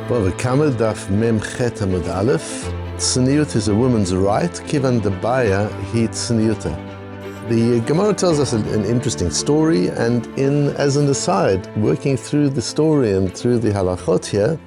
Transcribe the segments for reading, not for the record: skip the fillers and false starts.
Bava Kamma, Daf Memchet Amud Aleph. Tzniut is a woman's right. Kיוון דבעיא היא צניעותא. The Gemara tells us an interesting story, and as an aside, working through the story and through the halachot here,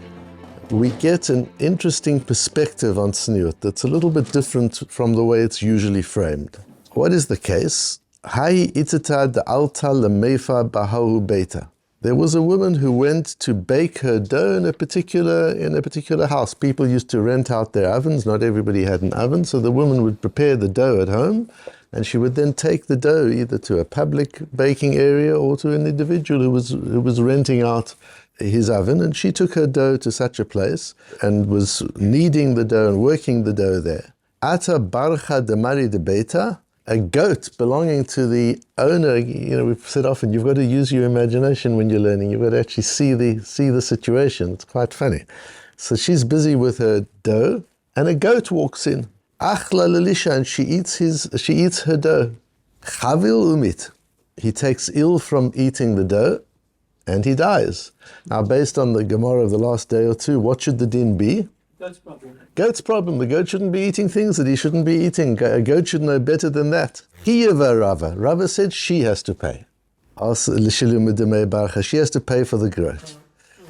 we get an interesting perspective on Tzniut that's a little bit different from the way it's usually framed. What is the case? Hai itata da'alta lemeifa bahahu beita. There was a woman who went to bake her dough in a particular house. People used to rent out their ovens. Not everybody had an oven, so the woman would prepare the dough at home, and she would then take the dough either to a public baking area or to an individual who was renting out his oven, and she took her dough to such a place and was kneading the dough and working the dough there. Ata barcha demari de beta. A goat belonging to the owner, we've said often, you've got to use your imagination when you're learning. You've got to actually see the situation. It's quite funny. So she's busy with her dough, and a goat walks in. Achla lelisha, and she eats her dough. Chavil umit. He takes ill from eating the dough, and he dies. Now, based on the Gemara of the last day or two, what should the din be? Goat's problem. The goat shouldn't be eating things that he shouldn't be eating. A goat should know better than that. Hiyava Rava. Rava said she has to pay. She has to pay for the goat.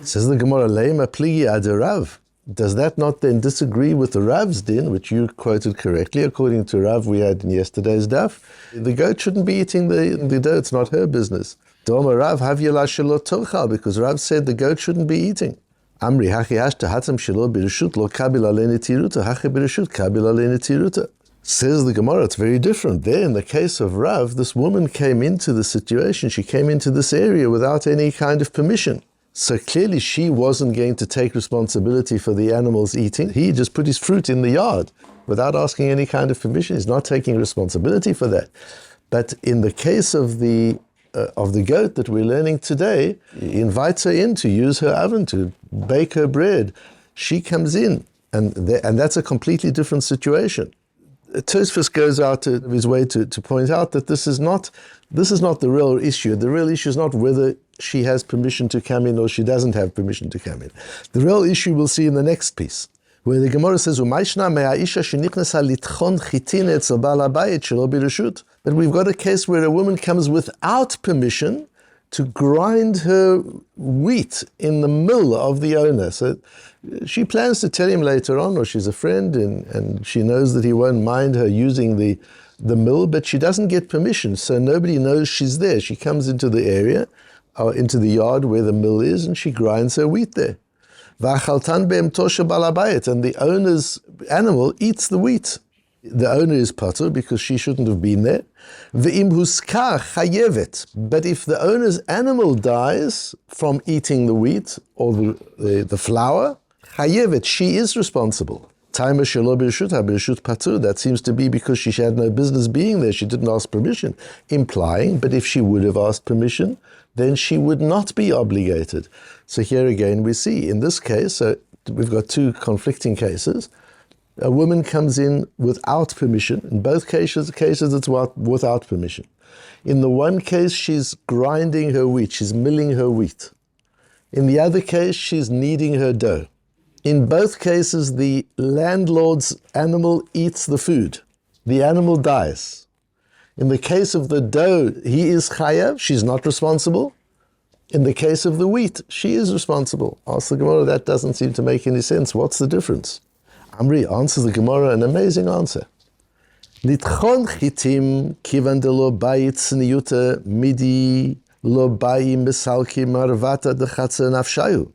Says the Gemara, Leima pligi ad Rav. Does that not then disagree with the Rav's din, which you quoted correctly? According to Rav, we had in yesterday's daf, the goat shouldn't be eating the dough. It's not her business. Doma Rav havyelah shelo tochal, because Rav said the goat shouldn't be eating. Amri hachi hashta hatam shelo birshut lo kabil alei netiruta hachi birshut kabil alei netiruta. Says the Gemara, it's very different. There, in the case of Rav, this woman came into the situation. She came into this area without any kind of permission. So clearly she wasn't going to take responsibility for the animals eating. He just put his fruit in the yard without asking any kind of permission. He's not taking responsibility for that. But in the case of the goat that we're learning today, he invites her in to use her oven to bake her bread. She comes in, and that's a completely different situation. Tosfos goes out of his way to point out that this is not the real issue. The real issue is not whether she has permission to come in or she doesn't have permission to come in. The real issue we'll see in the next piece, where the Gemara says, but we've got a case where a woman comes without permission to grind her wheat in the mill of the owner. So she plans to tell him later on, or she's a friend, and she knows that he won't mind her using the mill, but she doesn't get permission, so nobody knows she's there. She comes into the area, or into the yard where the mill is, and she grinds her wheat there. And the owner's animal eats the wheat. The owner is patur because she shouldn't have been there. But if the owner's animal dies from eating the wheat or the flour, chayevet, she is responsible. That seems to be because she had no business being there. She didn't ask permission, implying, but if she would have asked permission, then she would not be obligated. So here again we see, in this case, we've got two conflicting cases. A woman comes in without permission. In both cases it's without permission. In the one case, she's grinding her wheat, she's milling her wheat. In the other case, she's kneading her dough. In both cases, the landlord's animal eats the food. The animal dies. In the case of the dough, he is chayav, she's not responsible. In the case of the wheat, she is responsible. Ask the Gemara, that doesn't seem to make any sense. What's the difference? Amri answers the Gemara an amazing answer. Nitchon chitim kיוון דלא באי צניעותא midi lo באי mesalki marvata dechatzer nafshayu.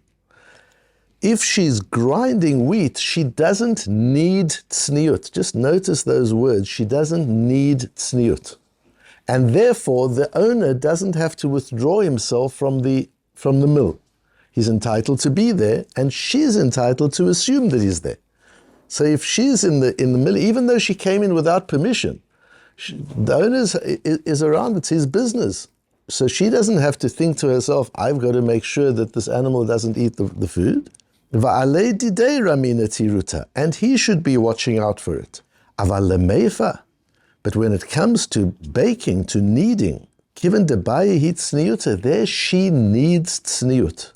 If she's grinding wheat, she doesn't need tzniut. Just notice those words. She doesn't need tzniut. And therefore, the owner doesn't have to withdraw himself from the mill. He's entitled to be there, and she's entitled to assume that he's there. So if she's in the mill, even though she came in without permission, the owner is around, it's his business. So she doesn't have to think to herself, I've got to make sure that this animal doesn't eat the food. And he should be watching out for it. But when it comes to baking, to kneading, Kivin deba'yi hi tzniutah, there she needs tzniut.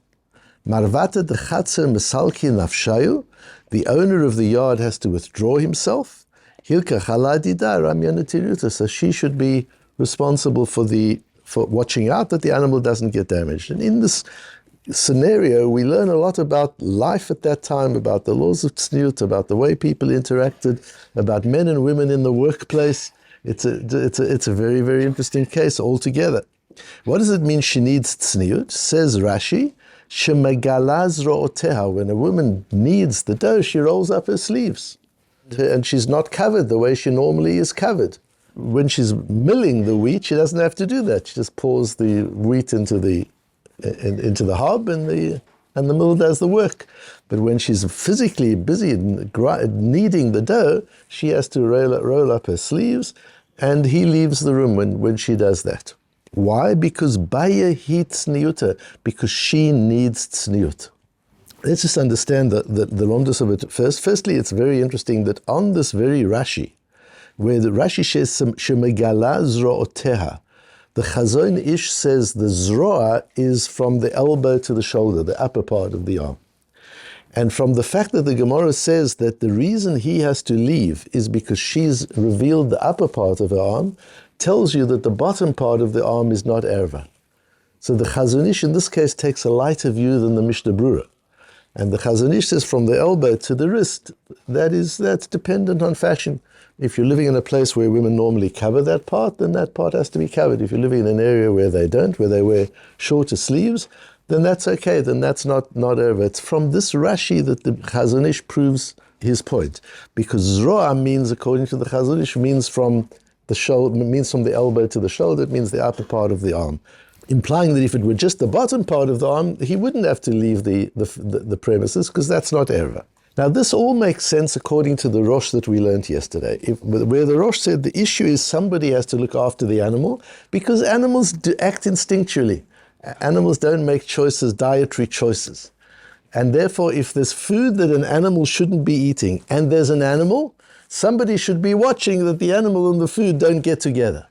Marvata dechatzer mesalki nafshayu, the owner of the yard has to withdraw himself. Hilka chaladida ramyanatiruta, so she should be responsible for watching out that the animal doesn't get damaged. And in this scenario, we learn a lot about life at that time, about the laws of tzniut, about the way people interacted, about men and women in the workplace. It's a very, very interesting case altogether. What does it mean she needs tzniut? Says Rashi, shemegalaz ro'oteha, when a woman kneads the dough, she rolls up her sleeves. And she's not covered the way she normally is covered. When she's milling the wheat, she doesn't have to do that. She just pours the wheat into the hob, and the mill does the work. But when she's physically busy kneading the dough, she has to roll up her sleeves, and he leaves the room when she does that. Why? Because baya hi tzniutah, because she needs tzniut. Let's just understand the lomdus of it first. Firstly, it's very interesting that on this very Rashi, where the Rashi says shemegala zro'oteha, the Chazon Ish says the zroa is from the elbow to the shoulder, the upper part of the arm. And from the fact that the Gemara says that the reason he has to leave is because she's revealed the upper part of her arm, tells you that the bottom part of the arm is not erva. So the Chazon Ish in this case takes a lighter view than the Mishnah Brura. And the Chazon Ish says from the elbow to the wrist, that's dependent on fashion. If you're living in a place where women normally cover that part, then that part has to be covered. If you're living in an area where they don't, where they wear shorter sleeves, then that's okay, then that's not over. It's from this Rashi that the Chazon Ish proves his point. Because Zroa means, according to the Chazon Ish, means from the shoulder, means from the elbow to the shoulder, it means the upper part of the arm. Implying that if it were just the bottom part of the arm, he wouldn't have to leave the premises, because that's not erva. Now this all makes sense according to the Rosh that we learned yesterday, where the Rosh said the issue is somebody has to look after the animal, because animals act instinctually. Animals don't make choices, dietary choices. And therefore, if there's food that an animal shouldn't be eating, and there's an animal, somebody should be watching that the animal and the food don't get together.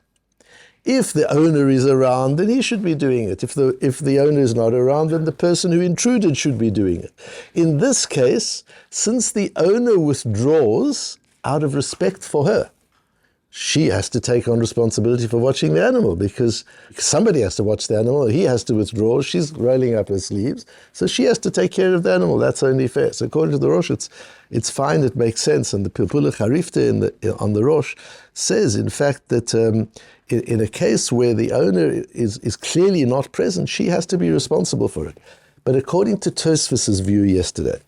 If the owner is around, then he should be doing it. If the owner is not around, then the person who intruded should be doing it. In this case, since the owner withdraws out of respect for her, she has to take on responsibility for watching the animal, because somebody has to watch the animal, he has to withdraw, she's rolling up her sleeves, so she has to take care of the animal. That's only fair. So according to the Rosh, it's fine, it makes sense. And the Pilpula Charifta on the Rosh says, in fact, that in a case where the owner is clearly not present, she has to be responsible for it. But according to Tosfos's view yesterday,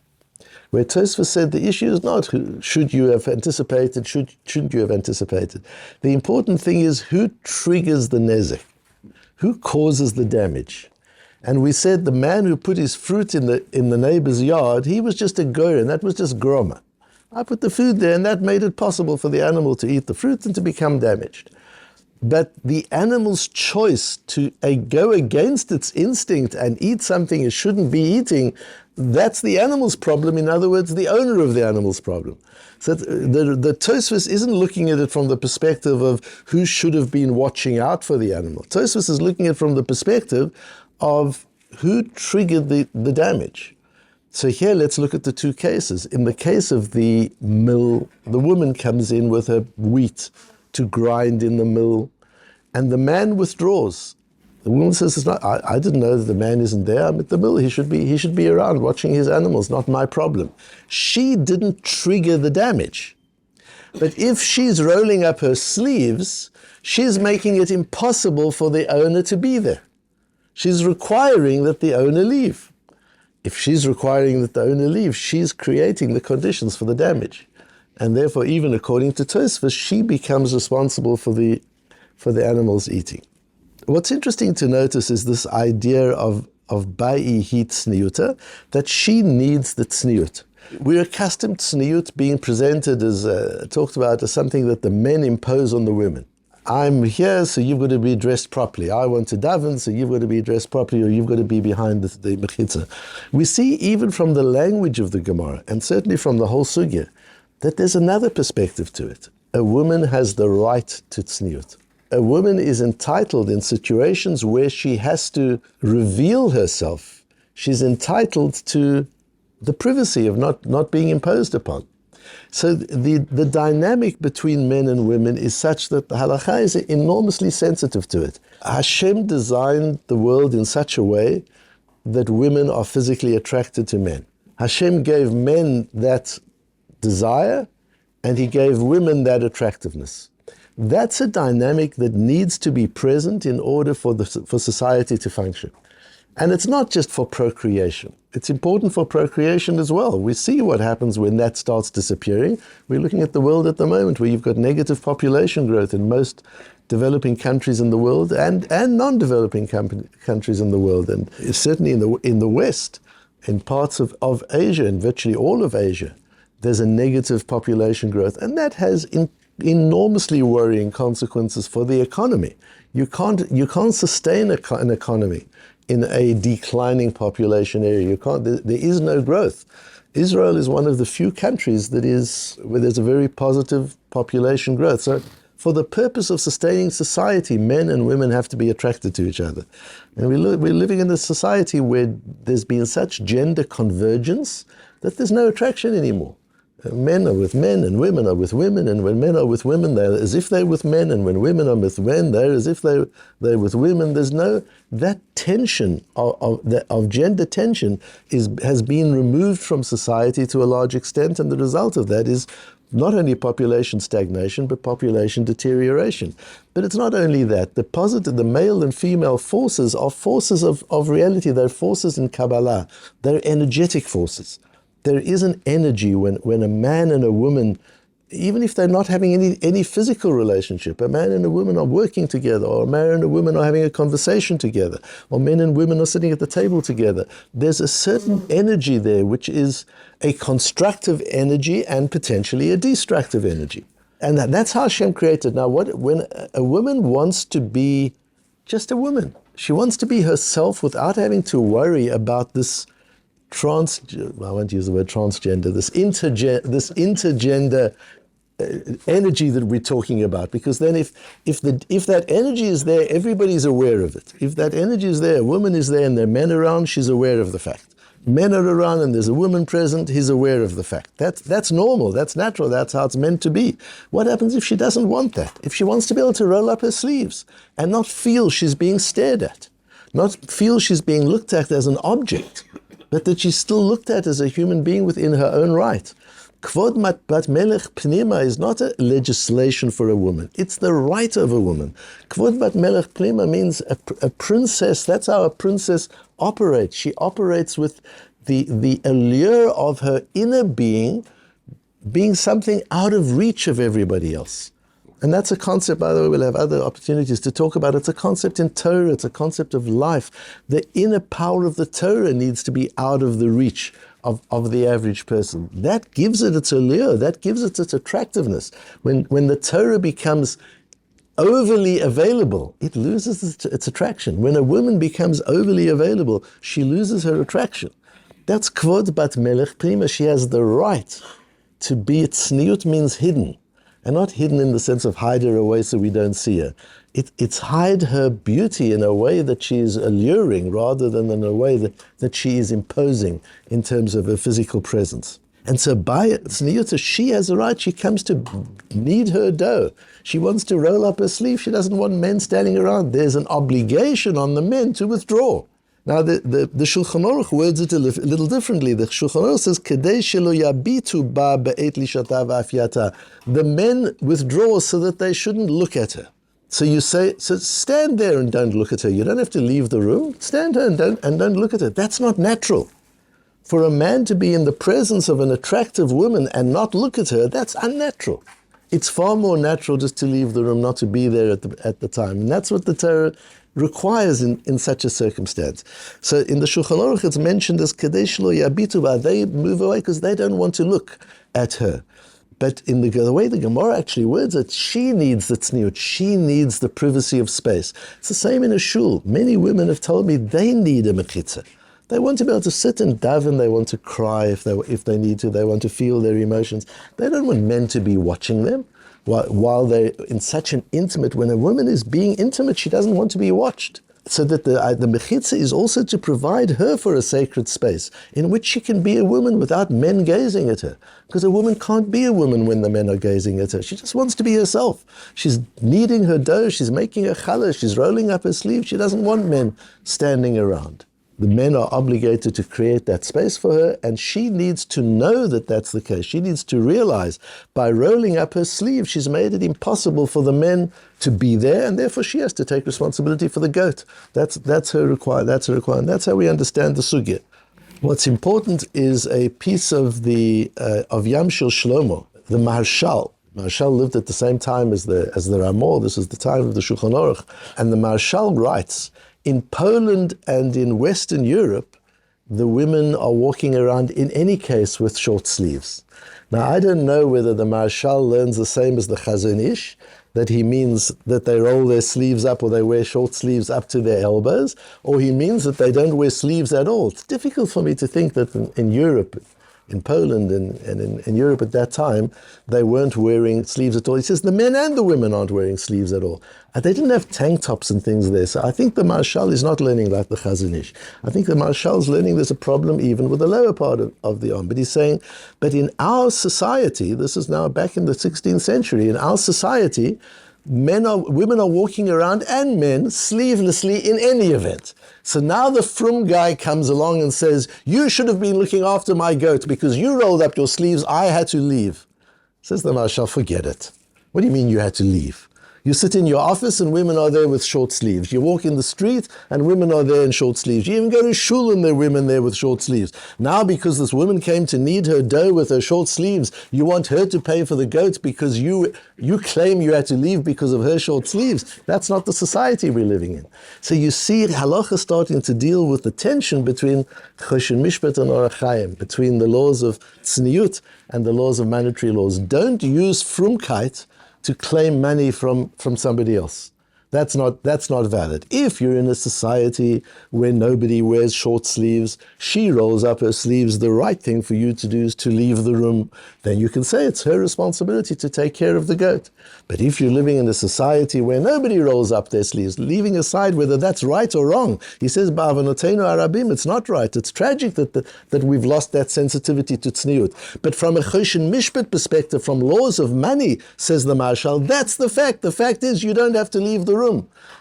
where Tosfos said the issue is not should you have anticipated, shouldn't you have anticipated. The important thing is who triggers the nezek, who causes the damage. And we said the man who put his fruit in the neighbor's yard, he was just a goyer, and that was just groma. I put the food there, and that made it possible for the animal to eat the fruit and to become damaged. But the animal's choice to go against its instinct and eat something it shouldn't be eating, that's the animal's problem. In other words, the owner of the animal's problem. So the Tosfos isn't looking at it from the perspective of who should have been watching out for the animal. Tosfos is looking at it from the perspective of who triggered the damage. So here, let's look at the two cases. In the case of the mill, the woman comes in with her wheat to grind in the mill, and the man withdraws. The woman says, I didn't know that the man isn't there. I'm at the mill. He should be around watching his animals, not my problem. She didn't trigger the damage. But if she's rolling up her sleeves, she's making it impossible for the owner to be there. She's requiring that the owner leave. If she's requiring that the owner leave, she's creating the conditions for the damage. And therefore, even according to Tosfos, she becomes responsible for the animals eating. What's interesting to notice is this idea of ba'i hi tzniutah, that she needs the tzniut. We're accustomed to tzniut being presented as, talked about as something that the men impose on the women. I'm here, so you've got to be dressed properly. I want to daven, so you've got to be dressed properly, or you've got to be behind the mechitza. We see even from the language of the Gemara, and certainly from the whole sugya, that there's another perspective to it. A woman has the right to tzniut. a woman is entitled in situations where she has to reveal herself, she's entitled to the privacy of not being imposed upon. So the dynamic between men and women is such that the halakha is enormously sensitive to it. Hashem designed the world in such a way that women are physically attracted to men. Hashem gave men that desire, and he gave women that attractiveness. That's a dynamic that needs to be present in order for society to function. And it's not just for procreation. It's important for procreation as well. We see what happens when that starts disappearing. We're looking at the world at the moment where you've got negative population growth in most developing countries in the world and non-developing countries in the world. And certainly in the West, in parts of Asia, and virtually all of Asia, there's a negative population growth. And that has enormously worrying consequences for the economy. You can't sustain an economy in a declining population area. There is no growth. Israel is one of the few countries where there's a very positive population growth. So for the purpose of sustaining society, men and women have to be attracted to each other. And we're living in a society where there's been such gender convergence that there's no attraction anymore. Men are with men and women are with women, and when men are with women, they're as if they're with men, and when women are with men, they're as if they're with women. There's that tension of gender tension has been removed from society to a large extent, and the result of that is not only population stagnation, but population deterioration. But it's not only that. The male and female forces are forces of reality. They're forces in Kabbalah. They're energetic forces. There is an energy when a man and a woman, even if they're not having any physical relationship, a man and a woman are working together, or a man and a woman are having a conversation together, or men and women are sitting at the table together. There's a certain energy there which is a constructive energy and potentially a destructive energy. And that's how Hashem created. Now, when a woman wants to be just a woman, she wants to be herself without having to worry about this I won't use the word transgender, this intergender energy that we're talking about, because then if that energy is there, everybody's aware of it. If that energy is there, a woman is there and there are men around, she's aware of the fact. Men are around and there's a woman present, he's aware of the fact. That's normal, that's natural, that's how it's meant to be. What happens if she doesn't want that? If she wants to be able to roll up her sleeves and not feel she's being stared at, not feel she's being looked at as an object, but that she's still looked at as a human being within her own right. Kvod bat melech pnima is not a legislation for a woman. It's the right of a woman. Kvod bat melech pnima means a princess. That's how a princess operates. She operates with the allure of her inner being something out of reach of everybody else. And that's a concept, by the way, we'll have other opportunities to talk about. It's a concept in Torah, it's a concept of life. The inner power of the Torah needs to be out of the reach of the average person. That gives it its allure, that gives it its attractiveness. When the Torah becomes overly available, it loses its attraction. When a woman becomes overly available, she loses her attraction. That's kvod bat melech prima. She has the right to be, tzniut means hidden. And not hidden in the sense of hide her away so we don't see her. It's hide her beauty in a way that she is alluring rather than in a way that she is imposing in terms of her physical presence. And so by Tzeniut, she has a right. She comes to knead her dough. She wants to roll up her sleeve. She doesn't want men standing around. There's an obligation on the men to withdraw. Now, the Shulchan Aruch words it a little differently. The Shulchan Aruch says, "Kedei shelo yabitu ba be'et lishata va'afyata." The men withdraw so that they shouldn't look at her. So you say, so stand there and don't look at her. You don't have to leave the room. Stand there and don't look at her. That's not natural. For a man to be in the presence of an attractive woman and not look at her, that's unnatural. It's far more natural just to leave the room, not to be there at the time. And that's what the Torah requires in such a circumstance. So in the Shulchan Aruch it's mentioned as Kedei shelo yabitu ba. They move away because they don't want to look at her. But in the way the Gemara actually words it, she needs the tzniut, she needs the privacy of space. It's the same in a shul. Many women have told me they need a mechitza. They want to be able to sit and daven, they want to cry if they need to, they want to feel their emotions. They don't want men to be watching them. while they're in such an intimate, when a woman is being intimate, she doesn't want to be watched. So that the mechitza is also to provide her for a sacred space in which she can be a woman without men gazing at her. Because a woman can't be a woman when the men are gazing at her. She just wants to be herself. She's kneading her dough, she's making her challah, she's rolling up her sleeve. She doesn't want men standing around. The men are obligated to create that space for her, and she needs to know that that's the case. She needs to realize by rolling up her sleeve, she's made it impossible for the men to be there, and therefore she has to take responsibility for the goat. That's her requirement. That's how we understand the sugya. What's important is a piece of the of Yamshil Shlomo, the Maharshal. Maharshal lived at the same time as the Ramah. This is the time of the Shulchan Aruch, and the Maharshal writes, in Poland and in Western Europe, the women are walking around in any case with short sleeves. Now, I don't know whether the Maharshal learns the same as the Chazon Ish, that he means that they roll their sleeves up or they wear short sleeves up to their elbows, or he means that they don't wear sleeves at all. It's difficult for me to think that in Europe, in Poland and in Europe at that time, they weren't wearing sleeves at all. He says the men and the women aren't wearing sleeves at all. They didn't have tank tops and things there. So I think the Maharshal is not learning like the Chazon Ish. I think the Maharshal is learning there's a problem even with the lower part of the arm. But he's saying, but in our society, this is now back in the 16th century, in our society, women are walking around, and men, sleevelessly in any event. So now the frum guy comes along and says, you should have been looking after my goat because you rolled up your sleeves, I had to leave. Says the Maharshal, forget it. What do you mean you had to leave? You sit in your office and women are there with short sleeves. You walk in the street and women are there in short sleeves. You even go to shul and there are women there with short sleeves. Now because this woman came to knead her dough with her short sleeves, you want her to pay for the goat because you claim you had to leave because of her short sleeves. That's not the society we're living in. So you see halacha starting to deal with the tension between choshen mishpat and orach chaim, between the laws of tzniut and the laws of mandatory laws. Don't use frumkeit to claim money from somebody else. That's not valid. If you're in a society where nobody wears short sleeves, she rolls up her sleeves, the right thing for you to do is to leave the room. Then you can say it's her responsibility to take care of the goat. But if you're living in a society where nobody rolls up their sleeves, leaving aside whether that's right or wrong, he says, Ba'avanotenu arabim, it's not right. It's tragic that we've lost that sensitivity to tzniut. But from a choshen mishpat perspective, from laws of money, says the Maharshal, that's the fact. The fact is you don't have to leave the room.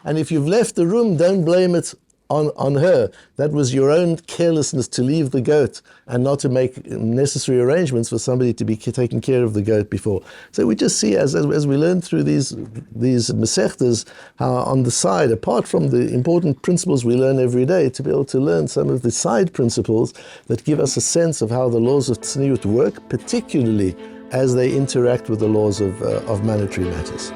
And if you've left the room, don't blame it on her. That was your own carelessness to leave the goat and not to make necessary arrangements for somebody to be taking care of the goat before. So we just see as we learn through these mesechtas, how on the side, apart from the important principles we learn every day, to be able to learn some of the side principles that give us a sense of how the laws of tzniut work, particularly as they interact with the laws of mandatory matters.